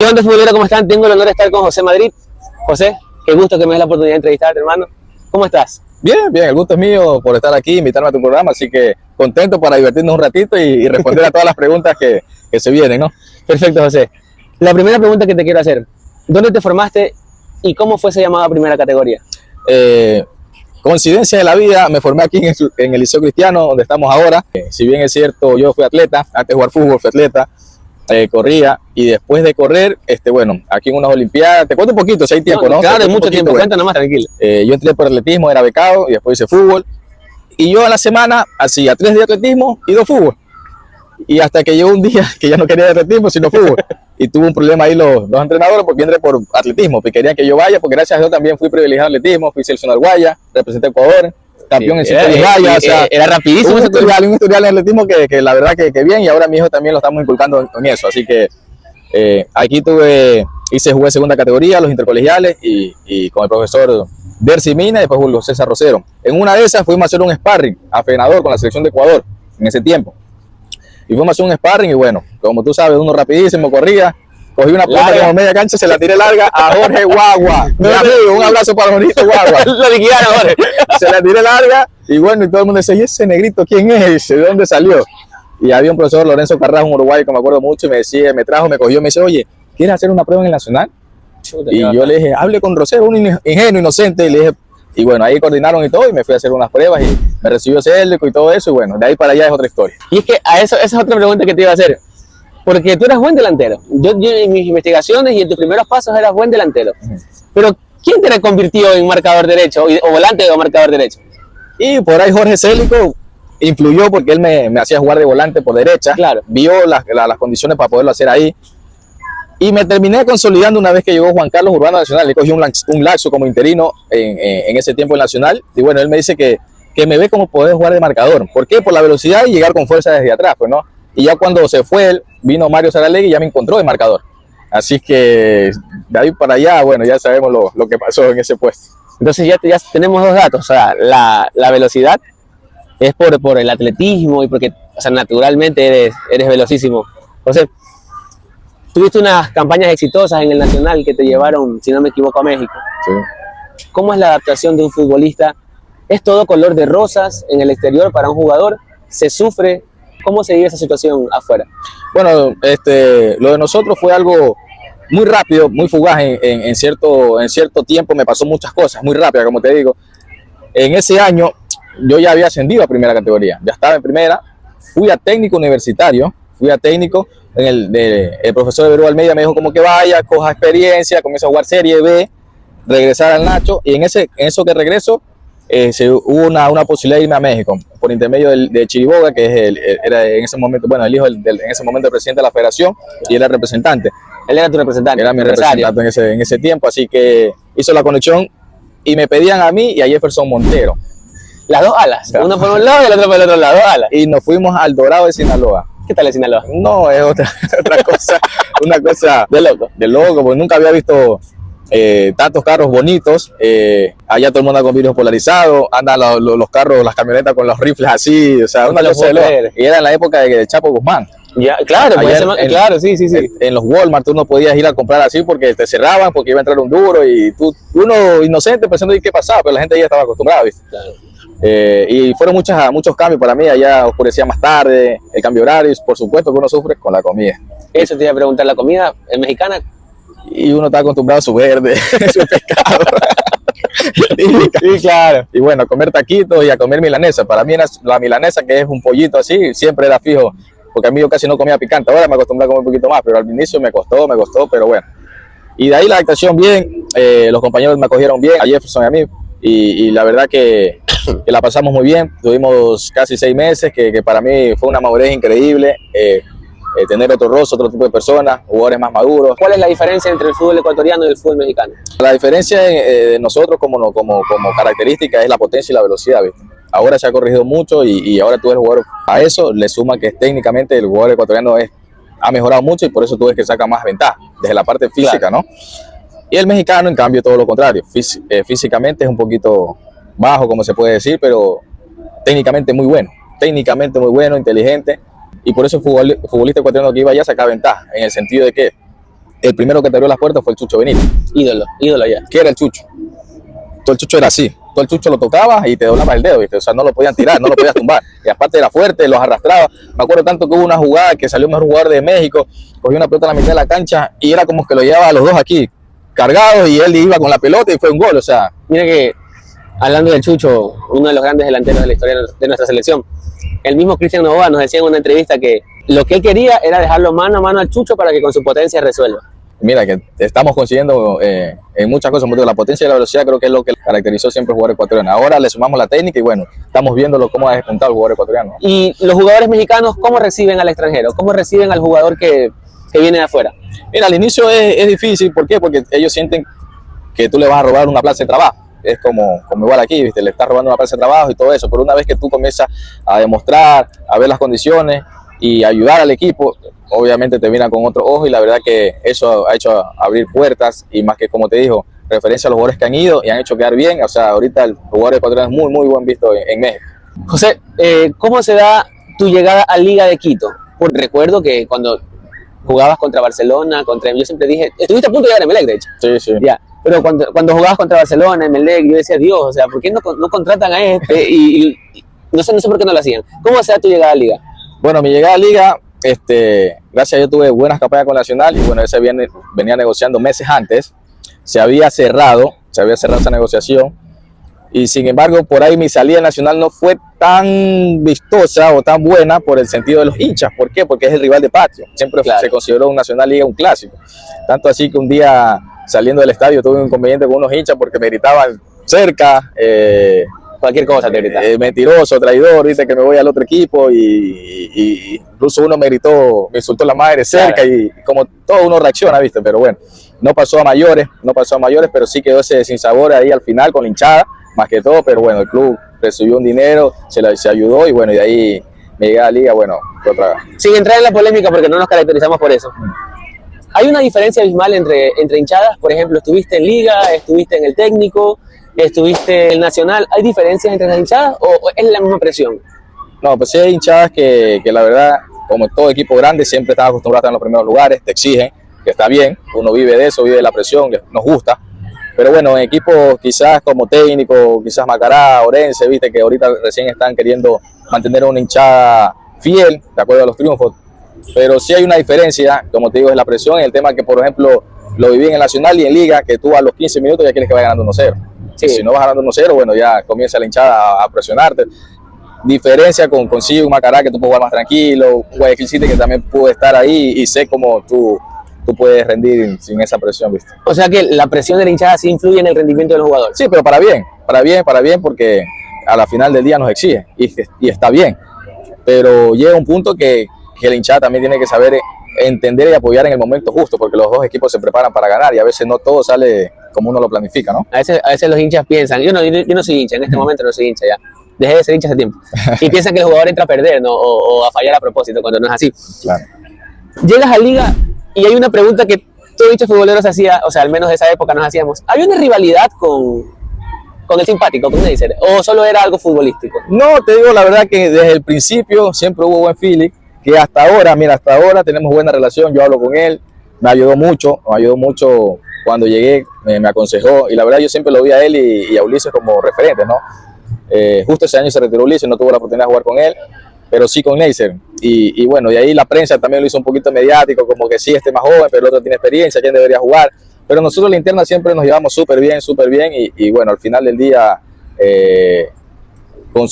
Grandes futboleros, ¿cómo están? Tengo el honor de estar con José Madrid. José, qué gusto que me des la oportunidad de entrevistarte, hermano. ¿Cómo estás? Bien, bien, el gusto es mío por estar aquí, invitarme a tu programa, así que contento para divertirnos un ratito y responder a todas las preguntas que se vienen, ¿no? Perfecto, José. La primera pregunta que te quiero hacer, ¿dónde te formaste y cómo fue esa llamada a primera categoría? Coincidencia de la vida, me formé aquí en el Liceo Cristiano, donde estamos ahora. Si bien es cierto, yo fui atleta, antes de jugar fútbol fui atleta, corría, y después de correr, bueno, aquí en unas olimpiadas, te cuento un poquito, si hay tiempo, ¿no? Claro, hay mucho tiempo, bueno. cuenta nomás, tranquilo. Yo entré por atletismo, era becado, y después hice fútbol, y yo a la semana hacía 3 días de atletismo y 2 fútbol, y hasta que llegó un día que ya no quería de atletismo, sino fútbol, y tuve un problema ahí los entrenadores, porque entré por atletismo, que querían que yo vaya, porque gracias a Dios también fui privilegiado en atletismo, fui seleccionado Guaya, representé a Ecuador, campeón en 110 gallas, o sea, era rapidísimo. un historial en atletismo que la verdad que bien, y ahora mi hijo también lo estamos inculcando en eso, así que aquí jugué segunda categoría, los intercolegiales, y con el profesor Dercy Mina y después Julio César Rosero. En una de esas fuimos a hacer un sparring a Fenador con la selección de Ecuador en ese tiempo. Y fuimos a hacer un sparring y bueno, como tú sabes, uno rapidísimo, corría, cogí una pelota como media cancha, se la tiré larga a Jorge Guagua. Mi amigo, un abrazo para Jorge Guagua. Lo liquidaron, Jorge. Se la tiré larga y bueno, y todo el mundo decía, ¿y ese negrito quién es? ¿De dónde salió? Y había un profesor, Lorenzo Carrasco, un uruguayo que me acuerdo mucho, y me decía, me cogió, me dice, oye, ¿quieres hacer una prueba en el Nacional? Y yo le dije, hable con Rosero, un ingenuo, inocente, y le dije, y bueno, ahí coordinaron y todo, y me fui a hacer unas pruebas, y me recibió Célico y todo eso, y bueno, de ahí para allá es otra historia. Y es que esa es otra pregunta que te iba a hacer, porque tú eras buen delantero. Yo en mis investigaciones y en tus primeros pasos eras buen delantero. Pero, ¿quién te reconvirtió en marcador derecho, o volante o marcador derecho? Y por ahí Jorge Célico influyó porque él me hacía jugar de volante por derecha, claro. Vio las condiciones para poderlo hacer ahí, y me terminé consolidando una vez que llegó Juan Carlos Urbano Nacional. Le cogí un laxo como interino en ese tiempo en Nacional, y bueno, él me dice que me ve como poder jugar de marcador. ¿Por qué? Por la velocidad y llegar con fuerza desde atrás, pues, ¿no? Y ya cuando se fue él, vino Mario Saralegui y ya me encontró de marcador. Así que de ahí para allá, bueno, ya sabemos lo que pasó en ese puesto. Entonces ya tenemos dos datos, o sea, la velocidad es por el atletismo y porque, o sea, naturalmente eres velocísimo. Entonces, tuviste unas campañas exitosas en el Nacional que te llevaron, si no me equivoco, a México. Sí. ¿Cómo es la adaptación de un futbolista? ¿Es todo color de rosas en el exterior para un jugador? ¿Se sufre? ¿Cómo se vive esa situación afuera? Bueno, lo de nosotros fue algo muy rápido, muy fugaz en cierto tiempo. Me pasó muchas cosas, muy rápidas, como te digo. En ese año yo ya había ascendido a primera categoría, ya estaba en primera, fui a técnico universitario, el profesor Everú Almeida me dijo como que vaya, coja experiencia, comienza a jugar Serie B, regresar al Nacho, y en eso que regreso, hubo una posibilidad de irme a México por intermedio de Chiriboga, que era en ese momento, bueno, el hijo en ese momento del presidente de la federación, y era el representante. Él era tu representante. Era mi representante en ese tiempo, así que hizo la conexión y me pedían a mí y a Jefferson Montero. Las dos alas, uno por un lado y el otro por el otro lado, dos alas. Y nos fuimos al Dorado de Sinaloa. ¿Qué tal el Sinaloa? No, es otra cosa, una cosa de loco, porque nunca había visto tantos carros bonitos. Allá todo el mundo anda con vidrios polarizados, andan los carros, las camionetas con los rifles así, o sea, una cosa de loco. Y era en la época de Chapo Guzmán. Ya, claro, claro, sí. En los Walmart tú no podías ir a comprar así porque te cerraban, porque iba a entrar un duro, y uno inocente pensando qué pasaba, pero la gente ya estaba acostumbrada, ¿viste? Claro. Y fueron muchos cambios para mí. Allá oscurecía más tarde, el cambio de horarios, por supuesto que uno sufre con la comida. Eso te iba a preguntar, ¿la comida es mexicana? Y uno está acostumbrado a su verde, su pescado. Sí, claro. Y bueno, a comer taquitos y a comer milanesa. Para mí la milanesa, que es un pollito así, siempre era fijo, porque a mí yo casi no comía picante. Ahora me acostumbré a comer un poquito más, pero al inicio me costó, pero bueno. Y de ahí la adaptación bien, los compañeros me acogieron bien, a Jefferson y a mí, y la verdad que la pasamos muy bien. Tuvimos casi 6 meses, que para mí fue una madurez increíble. Tener otro rostro, otro tipo de personas, jugadores más maduros. ¿Cuál es la diferencia entre el fútbol ecuatoriano y el fútbol mexicano? La diferencia de nosotros como característica es la potencia y la velocidad, ¿viste? Ahora se ha corregido mucho y ahora tú eres jugador. A eso le suma que técnicamente el jugador ecuatoriano ha mejorado mucho, y por eso tú ves que saca más ventaja desde la parte física, claro, ¿no? Y el mexicano, en cambio, todo lo contrario. Físicamente es un poquito bajo, como se puede decir, pero técnicamente muy bueno, inteligente. Y por eso el futbolista ecuatoriano que iba allá sacaba ventaja, en el sentido de que el primero que te abrió las puertas fue el Chucho Benítez. Ídolo ya. ¿Qué era el Chucho? Todo el Chucho era así. Todo el Chucho lo tocaba y te doblaba el dedo, ¿viste? O sea, no lo podían tirar, no lo podías tumbar. Y aparte era fuerte, los arrastraba. Me acuerdo tanto que hubo una jugada que salió el mejor jugador de México, cogió una pelota en la mitad de la cancha y era como que lo llevaba a los dos aquí, cargados, y él iba con la pelota y fue un gol. O sea, mira que, hablando del Chucho, uno de los grandes delanteros de la historia de nuestra selección, el mismo Cristian Novoa nos decía en una entrevista que lo que él quería era dejarlo mano a mano al Chucho para que con su potencia resuelva. mira que estamos consiguiendo en muchas cosas, la potencia y la velocidad creo que es lo que caracterizó siempre al jugador ecuatoriano. Ahora le sumamos la técnica y bueno, estamos viéndolo cómo ha despuntado el jugador ecuatoriano. Y los jugadores mexicanos, ¿cómo reciben al extranjero? ¿Cómo reciben al jugador que viene de afuera? Mira, al inicio es difícil, ¿por qué? Porque ellos sienten que tú le vas a robar una plaza de trabajo. Es como igual aquí, ¿viste? Le estás robando una plaza de trabajo y todo eso, pero una vez que tú comienzas a demostrar, a ver las condiciones y ayudar al equipo, obviamente te miran con otro ojo y la verdad que eso ha hecho abrir puertas y más que, como te digo, referencia a los jugadores que han ido y han hecho quedar bien. O sea, ahorita el jugador ecuatoriano es muy, muy buen visto en México. José, ¿cómo se da tu llegada a Liga de Quito? Porque recuerdo que cuando jugabas contra Barcelona, yo siempre dije, estuviste a punto de llegar a Emelec, de hecho. Sí, sí. Ya, pero cuando jugabas contra Barcelona, Emelec, yo decía, Dios, o sea, ¿por qué no contratan a este? Y no sé por qué no lo hacían. ¿Cómo se da tu llegada a Liga? Bueno, mi llegada a Liga, gracias a Dios tuve buenas campañas con Nacional y bueno, ese venía negociando meses antes, se había cerrado esa negociación y sin embargo por ahí mi salida Nacional no fue tan vistosa o tan buena por el sentido de los hinchas. ¿Por qué? Porque es el rival de patio, siempre claro. Se consideró un Nacional Liga un clásico, tanto así que un día saliendo del estadio tuve un inconveniente con unos hinchas porque me gritaban cerca, cualquier cosa te grita. Mentiroso, traidor, dice que me voy al otro equipo y incluso uno me insultó la madre cerca, claro. Y como todo uno reacciona, ¿viste? Pero bueno, no pasó a mayores, pero sí quedó ese sinsabor ahí al final con la hinchada, más que todo, pero bueno, el club recibió un dinero, se ayudó y bueno, y de ahí me llegué a la Liga, bueno, otra. Sin entrar en la polémica porque no nos caracterizamos por eso. ¿Hay una diferencia abismal entre hinchadas? Por ejemplo, estuviste en Liga, estuviste en el técnico, estuviste en el Nacional. ¿Hay diferencias entre las hinchadas o es la misma presión? No, pues sí hay hinchadas que la verdad, como todo equipo grande, siempre están acostumbrados a estar en los primeros lugares, te exigen, que está bien, uno vive de eso, vive de la presión, que nos gusta. Pero bueno, en equipos quizás como técnico, quizás Macará, Orense, viste que ahorita recién están queriendo mantener una hinchada fiel, de acuerdo a los triunfos. Pero sí hay una diferencia, como te digo, es la presión, el tema que, por ejemplo, lo viví en el Nacional y en Liga, que tú a los 15 minutos ya quieres que vaya ganando 1-0. Sí. Si no vas ganando 1-0, bueno, ya comienza la hinchada a presionarte. Diferencia con un Macará, que tú puedes jugar más tranquilo, Guayaquil City, que también puede estar ahí y sé cómo tú puedes rendir sin esa presión, ¿viste? O sea que la presión de la hinchada sí influye en el rendimiento de los jugadores. Sí, pero para bien, porque a la final del día nos exige y está bien. Pero llega un punto que la hinchada también tiene que saber entender y apoyar en el momento justo, porque los dos equipos se preparan para ganar y a veces no todo sale como uno lo planifica, ¿no? A veces los hinchas piensan, yo no soy hincha, en este momento no soy hincha ya, dejé de ser hincha hace tiempo, y piensan que el jugador entra a perder, ¿no? o a fallar a propósito, cuando no es así. Claro. Llegas a Liga y hay una pregunta que todo hincha futbolero se hacía, o sea, al menos de esa época nos hacíamos, ¿había una rivalidad con el simpático, con Neisser, o solo era algo futbolístico? No, te digo la verdad que desde el principio siempre hubo buen feeling, que hasta ahora tenemos buena relación, yo hablo con él, me ayudó mucho cuando llegué, me aconsejó, y la verdad yo siempre lo vi a él y a Ulises como referentes, ¿no? Justo ese año se retiró Ulises, no tuvo la oportunidad de jugar con él, pero sí con Neisser, y bueno, y ahí la prensa también lo hizo un poquito mediático, como que sí, este más joven, pero el otro tiene experiencia, ¿quién debería jugar? Pero nosotros la interna siempre nos llevamos súper bien, y bueno, al final del día,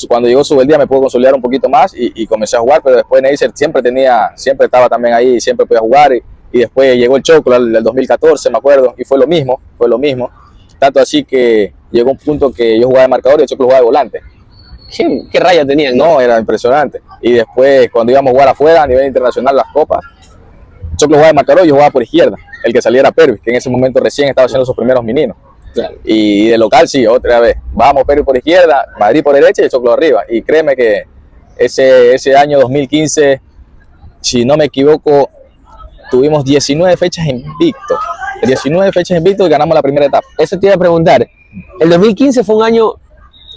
cuando llegó Subeldía me pude consolidar un poquito más y comencé a jugar, pero después Neisser siempre estaba también ahí, siempre podía jugar, y después llegó el Choclo del 2014, me acuerdo, y fue lo mismo, tanto así que llegó un punto que yo jugaba de marcador y el Choclo jugaba de volante. ¿Qué rayas tenían? No, era impresionante. Y después, cuando íbamos a jugar afuera, a nivel internacional, las copas, el Choclo jugaba de marcador y yo jugaba por izquierda. El que salía era Pervis, que en ese momento recién estaba haciendo sus primeros mininos. Claro. Y de local, sí, otra vez. Vamos, Pervis por izquierda, Madrid por derecha y el Choclo arriba. Y créeme que ese año 2015, si no me equivoco, tuvimos 19 fechas invictos. 19 fechas invictos y ganamos la primera etapa. Eso te iba a preguntar. El 2015 fue un año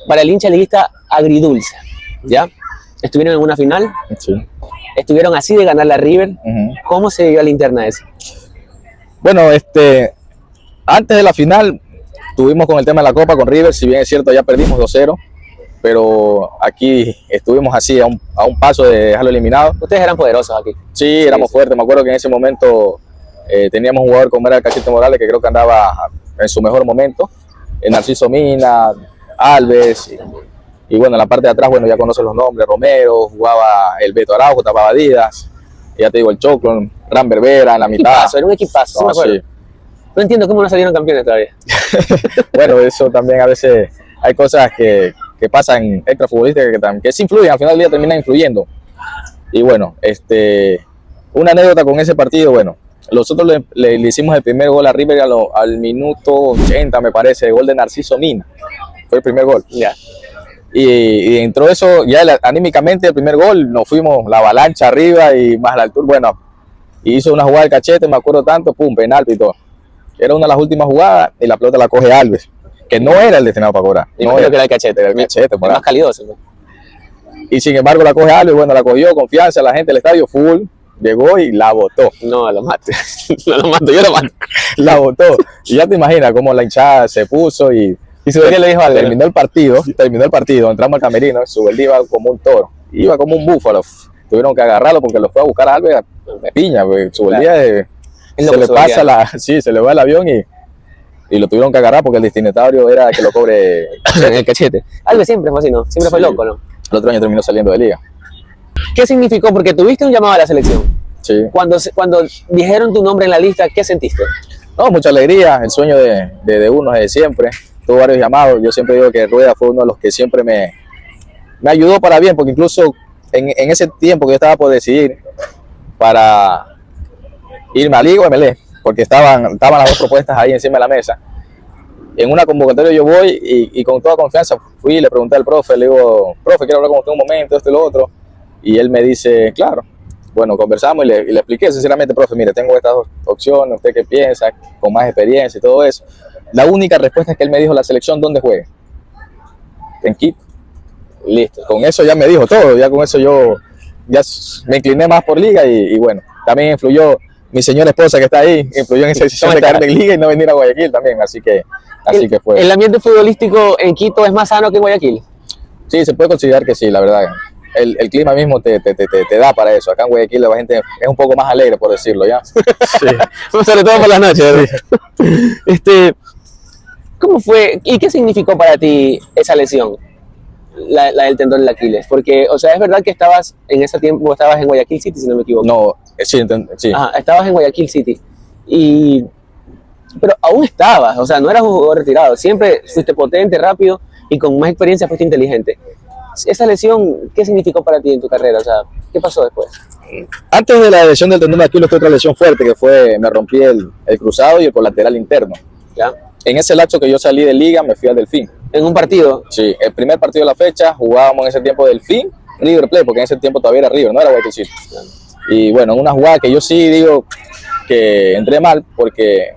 para el hincha liguista agridulce, ¿ya? Estuvieron en una final, sí. Estuvieron así de ganar la River. ¿Cómo se vivió a la interna eso? Bueno, antes de la final tuvimos con el tema de la Copa con River, si bien es cierto ya perdimos 2-0, pero aquí estuvimos así a un paso de dejarlo eliminado. Ustedes eran poderosos aquí. Sí, éramos fuertes. Me acuerdo que en ese momento teníamos un jugador como era el Cachito Morales, que creo que andaba en su mejor momento. Narciso Mina, Alves, y bueno, en la parte de atrás, bueno, ya conocen los nombres, Romero, jugaba el Beto Araujo, tapaba Díaz, ya te digo, el Choclo, Ran Berbera en la mitad. Equipazo, era un equipazo, sí me acuerdo. Sí. No entiendo cómo no salieron campeones todavía. Bueno, eso también a veces hay cosas que pasan extrafutbolísticas que sí influyen, al final del día terminan influyendo. Y bueno, una anécdota con ese partido, bueno, nosotros le hicimos el primer gol a River al minuto 80, me parece, el gol de Narciso Mina, fue el primer gol. Ya. Y entró eso, ya anímicamente el primer gol, nos fuimos la avalancha arriba y más la altura, bueno, y hizo una jugada de Cachete, me acuerdo tanto, pum, penal y todo. Era una de las últimas jugadas y la pelota la coge Alves, que no era el destinado para cobrar. No creo que era el Cachete. Era el Cachete, es más calidoso. ¿No? Y sin embargo la coge Alves, bueno, la cogió, confianza, la gente del estadio full, llegó y la botó. No, lo mato. No lo mato, yo lo mato. La botó. Y ya te imaginas cómo la hinchada se puso y su le dijo algo. Terminó el partido, entramos al camerino, Subeldía iba como un toro, iba como un búfalo. Tuvieron que agarrarlo porque lo fue a buscar a Alves a piña, Subeldía se le va el avión y lo tuvieron que agarrar porque el destinatario era que lo cobre el Cachete. Alves siempre fue así, ¿no? Siempre fue loco, ¿no? El otro año terminó saliendo de liga. ¿Qué significó? Porque tuviste un llamado a la selección. Sí. Cuando dijeron tu nombre en la lista, ¿qué sentiste? No, mucha alegría, el sueño de uno desde siempre. Tuvo varios llamados, yo siempre digo que Rueda fue uno de los que siempre me ayudó para bien, porque incluso en ese tiempo que yo estaba por decidir para irme a Liga o MLE, porque estaban las dos propuestas ahí encima de la mesa. En una convocatoria yo voy y con toda confianza fui y le pregunté al profe, le digo, profe, quiero hablar con usted un momento, esto y lo otro, y él me dice, claro. Bueno, conversamos y le expliqué sinceramente, profe, mire, tengo estas dos opciones, ¿usted qué piensa? Con más experiencia y todo eso. La única respuesta es que él me dijo, la selección, ¿dónde juegue? En Quito. Listo. Con eso ya me dijo todo, ya con eso yo ya me incliné más por Liga y bueno, también influyó mi señora esposa que está ahí, influyó en esa decisión de quedarme en Liga y no venir a Guayaquil también, así que fue. ¿El ambiente futbolístico en Quito es más sano que en Guayaquil? Sí, se puede considerar que sí, la verdad. El clima mismo te da para eso. Acá en Guayaquil la gente es un poco más alegre, por decirlo, ¿ya? Sí. Sobre todo por las noches. Sí. ¿Cómo fue y qué significó para ti esa lesión, la del tendón del Aquiles? Porque, o sea, es verdad que estabas en ese tiempo, estabas en Guayaquil City, si no me equivoco. No, sí. Ajá, estabas en Guayaquil City. Pero aún estabas, o sea, no eras un jugador retirado. Siempre fuiste potente, rápido y con más experiencia fuiste inteligente. Esa lesión, ¿qué significó para ti en tu carrera? O sea, ¿qué pasó después? Antes de la lesión del tendón de Aquiles, tuve otra lesión fuerte que fue, me rompí el cruzado y el colateral interno. ¿Ya? En ese lapso que yo salí de Liga, me fui al Delfín. ¿En un partido? Sí, el primer partido de la fecha, jugábamos en ese tiempo Delfín, River Plate, porque en ese tiempo todavía era River, no era Guayaquil City. Y bueno, una jugada que yo sí digo que entré mal, porque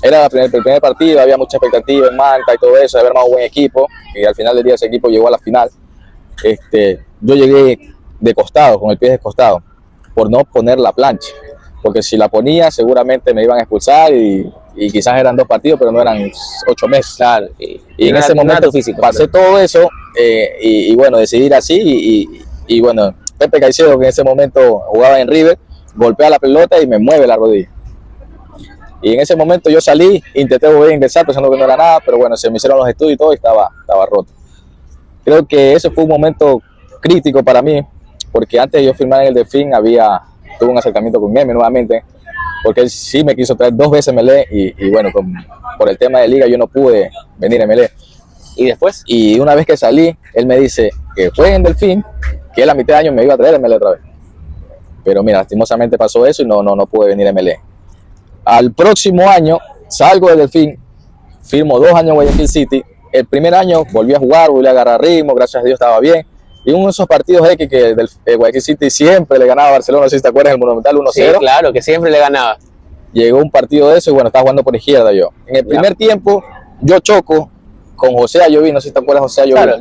era el primer partido, había mucha expectativa en Manta y todo eso, de haber armado un buen equipo, y al final del día ese equipo llegó a la final. Yo llegué de costado, con el pie descostado, por no poner la plancha, porque si la ponía seguramente me iban a expulsar y quizás eran 2 partidos, pero no eran 8 meses. Claro. Y en ese momento físico, pasé todo eso y bueno, decidí ir así y bueno, Pepe Caicedo, que en ese momento jugaba en River, golpea la pelota y me mueve la rodilla. Y en ese momento yo salí, intenté volver a ingresar pensando que no era nada, pero bueno, se me hicieron los estudios y todo y estaba roto. Creo que ese fue un momento crítico para mí, porque antes de yo firmar en el Delfín tuve un acercamiento con Meme nuevamente, porque él sí me quiso traer 2 veces MLE y bueno, por el tema de Liga yo no pude venir a MLE. ¿Y después? Y una vez que salí, él me dice que fue en Delfín, que él a mitad de año me iba a traer MLE otra vez. Pero mira, lastimosamente pasó eso y no pude venir a MLE. Al próximo año salgo del Delfín, firmo 2 años en Guayaquil City. El primer año volví a jugar, volví a agarrar ritmo, gracias a Dios estaba bien. Y uno de esos partidos X que del Guayaquil City siempre le ganaba a Barcelona, no sé si te acuerdas, el Monumental 1-0. Sí, claro, que siempre le ganaba. Llegó un partido de eso y bueno, estaba jugando por izquierda yo. En el primer tiempo yo choco con José Ayoví, no sé si te acuerdas José Ayoví. Claro.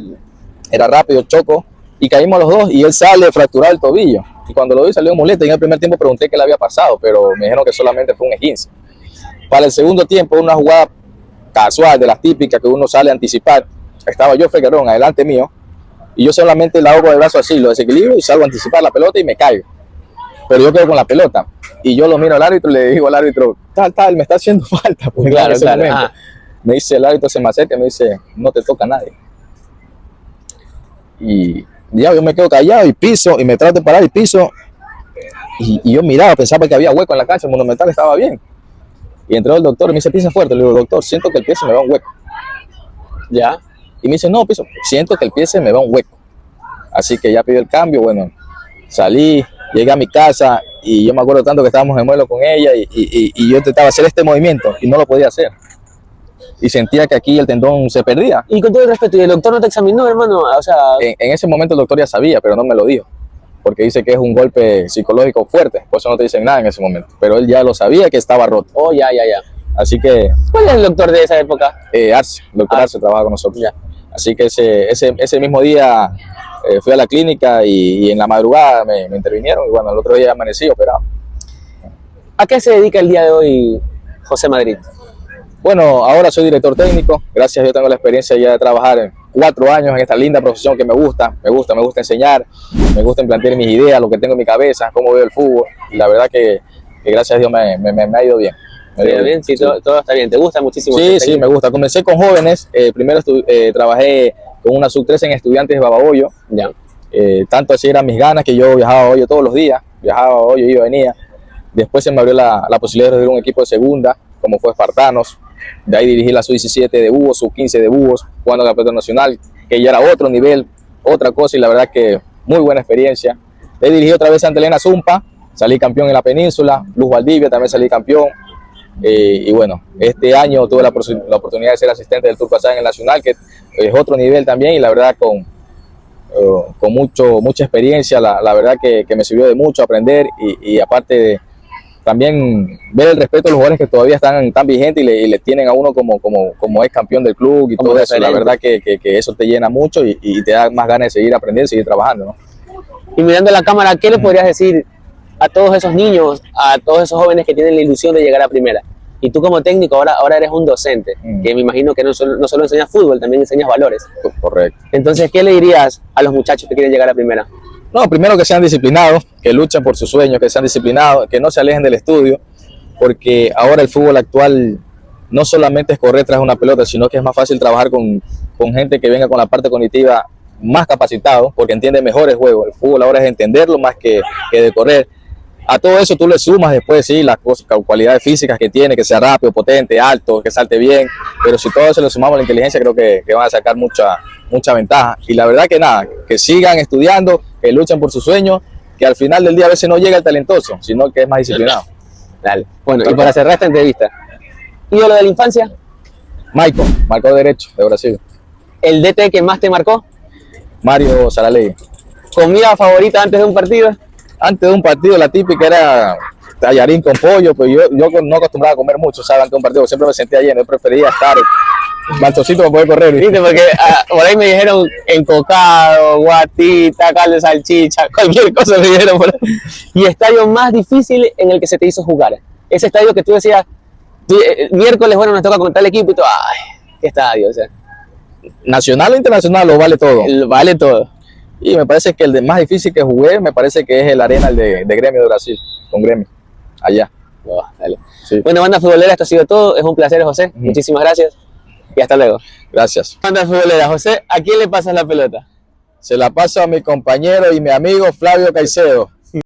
Era rápido, choco y caímos los dos y él sale fracturado el tobillo. Y cuando lo vi salió en muleta y en el primer tiempo pregunté qué le había pasado, pero me dijeron que solamente fue un esguince. Para el segundo tiempo, una jugada casual, de las típicas que uno sale a anticipar, estaba yo Figueroa adelante mío, y yo solamente la hago con el brazo así, lo desequilibro y salgo a anticipar la pelota y me caigo. Pero yo quedo con la pelota, y yo lo miro al árbitro y le digo al árbitro, tal, me está haciendo falta. Pues, claro, en ese claro. momento. Me dice, el árbitro se me acerca y me dice, no te toca a nadie. Y ya yo me quedo callado y piso, y me trato de parar y piso, y yo miraba, pensaba que había hueco en la cancha, el Monumental estaba bien. Y entró el doctor y me dice, pisa fuerte. Le digo, doctor, siento que el pie se me va un hueco. Ya. Y me dice, no, piso, siento que el pie se me va un hueco. Así que ya pidió el cambio, bueno, salí, llegué a mi casa, y yo me acuerdo tanto que estábamos en vuelo con ella, y yo intentaba hacer este movimiento, y no lo podía hacer. Y sentía que aquí el tendón se perdía. Y con todo el respeto, ¿y el doctor no te examinó, hermano? O sea, En ese momento el doctor ya sabía, pero no me lo dijo, porque dice que es un golpe psicológico fuerte, por eso no te dicen nada en ese momento. Pero él ya lo sabía que estaba roto. oh, ya. Así que, ¿Cuál es el doctor de esa época? Arce, el doctor Arce trabaja con nosotros. Ya. Así que ese mismo día fui a la clínica y en la madrugada me intervinieron, y bueno, el otro día amanecí operado. ¿A qué se dedica el día de hoy José Madrid? Bueno, ahora soy director técnico, gracias a Dios tengo la experiencia ya de trabajar en 4 años en esta linda profesión que me gusta enseñar, me gusta implantar mis ideas, lo que tengo en mi cabeza, cómo veo el fútbol, y la verdad que gracias a Dios me ha ido bien. Bien, sí, todo está bien, ¿te gusta muchísimo? Sí, me gusta. Comencé con jóvenes, primero trabajé con una sub-13 en Estudiantes de Babahoyo, Ya. tanto así eran mis ganas que yo viajaba a Hoyo todos los días, viajaba a Hoyo, iba, venía. Después se me abrió la posibilidad de dirigir un equipo de segunda, como fue Espartanos. De ahí dirigí la sub-17 de Búhos, sub-15 de Búhos, jugando en el campeonato nacional, que ya era otro nivel, otra cosa, y la verdad que muy buena experiencia. De ahí dirigí otra vez a Santa Elena Zumpa, salí campeón en la península, Luz Valdivia también salí campeón. Y bueno, este año tuve la oportunidad de ser asistente del Turco Asad en el Nacional, que es otro nivel también, y la verdad con mucha experiencia, la verdad que me sirvió de mucho aprender, y aparte de también ver el respeto de los jugadores que todavía están tan vigentes y le tienen a uno como es campeón del club y Como todo eso. referente. La verdad que eso te llena mucho y te da más ganas de seguir aprendiendo, seguir trabajando, ¿no? Y mirando la cámara, ¿qué le podrías decir a todos esos niños, a todos esos jóvenes que tienen la ilusión de llegar a primera? Y tú como técnico ahora eres un docente, que me imagino que no solo enseñas fútbol, también enseñas valores. Correcto. Entonces, ¿qué le dirías a los muchachos que quieren llegar a primera? No, primero que sean disciplinados, que luchen por sus sueños, que sean disciplinados, que no se alejen del estudio, porque ahora el fútbol actual no solamente es correr tras una pelota, sino que es más fácil trabajar con gente que venga con la parte cognitiva más capacitado, porque entiende mejor el juego. El fútbol ahora es entenderlo más que de correr. A todo eso tú le sumas después, sí, las cualidades físicas que tiene, que sea rápido, potente, alto, que salte bien, pero si todo eso le sumamos a la inteligencia, creo que van a sacar mucha ventaja. Y la verdad que nada, que sigan estudiando, que luchen por sus sueños, que al final del día a veces no llega el talentoso, sino que es más disciplinado. Dale. Bueno, y para cerrar esta entrevista, ¿ídolo de la infancia? Michael, marcó derecho de Brasil. ¿El DT que más te marcó? Mario Saralegui. ¿Comida favorita antes de un partido? Antes de un partido la típica era tallarín con pollo, pero yo no acostumbraba a comer mucho, ¿sabes? Antes de un partido siempre me sentía lleno, yo prefería estar manchocito para poder correr. ¿Viste? Porque por ahí me dijeron encocado, guatita, caldo de salchicha, cualquier cosa me dijeron por ahí. Y estadio más difícil en el que se te hizo jugar. Ese estadio que tú decías, miércoles, bueno, nos toca con tal equipo y tú, ay, qué estadio, o sea. Nacional o internacional lo vale todo. Vale todo. Y me parece que el de más difícil que jugué, me parece que es el Arena, el de Gremio de Brasil, con Gremio, allá. Oh, dale. Sí. Bueno, banda futbolera, esto ha sido todo. Es un placer, José. Muchísimas gracias y hasta luego. Gracias. Banda futbolera, José, ¿a quién le pasas la pelota? Se la paso a mi compañero y mi amigo Flavio Caicedo.